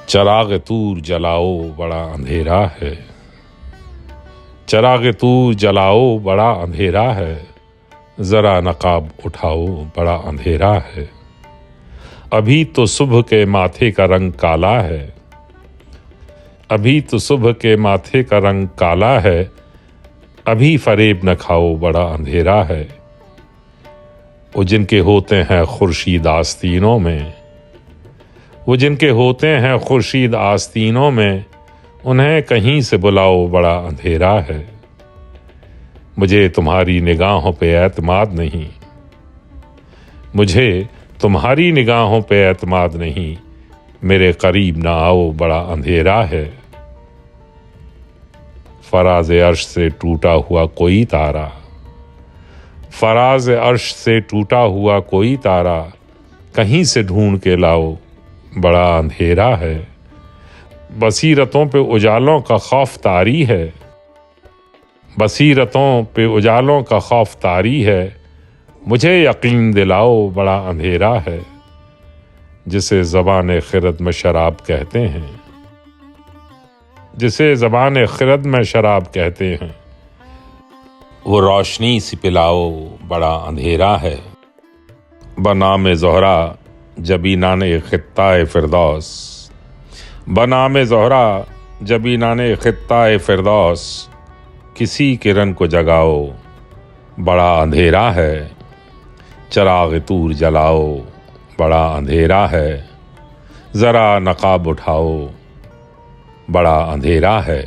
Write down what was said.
चराग तूर जलाओ बड़ा अंधेरा है। चराग तूर जलाओ बड़ा अंधेरा है। जरा नकाब उठाओ बड़ा अंधेरा है। अभी तो सुबह के माथे का रंग काला है। अभी तो सुबह के माथे का रंग काला है। अभी फरेब न खाओ बड़ा अंधेरा है। वो जिनके होते हैं खुर्शीद आस्तीनों में, वो जिनके होते हैं खुर्शीद आस्तीनों में, उन्हें कहीं से बुलाओ बड़ा अंधेरा है। मुझे तुम्हारी निगाहों पे एतमाद नहीं, मुझे तुम्हारी निगाहों पे एतमाद नहीं। मेरे करीब ना आओ बड़ा अंधेरा है। फराज अर्श से टूटा हुआ कोई तारा, फराज अर्श से टूटा हुआ कोई तारा, कहीं से ढूंढ के लाओ बड़ा अंधेरा है। बसीरतों पे उजालों का खौफ तारी है। बसीरतों पे उजालों का खौफ तारी है। मुझे यकीन दिलाओ बड़ा अंधेरा है। जिसे ज़बान खिरद में शराब कहते हैं, जिसे ज़बान खिरद में शराब कहते हैं, वो रोशनी सी पिलाओ बड़ा अंधेरा है। बनाम ज़ोहरा जबीनाने खित्ताए फिरदौस, बनाम ज़ोहरा जबीनाने खित्ताए फिरदौस, किसी किरण को जगाओ बड़ा अंधेरा है। चराग तूर जलाओ बड़ा अंधेरा है। ज़रा नकाब उठाओ बड़ा अंधेरा है।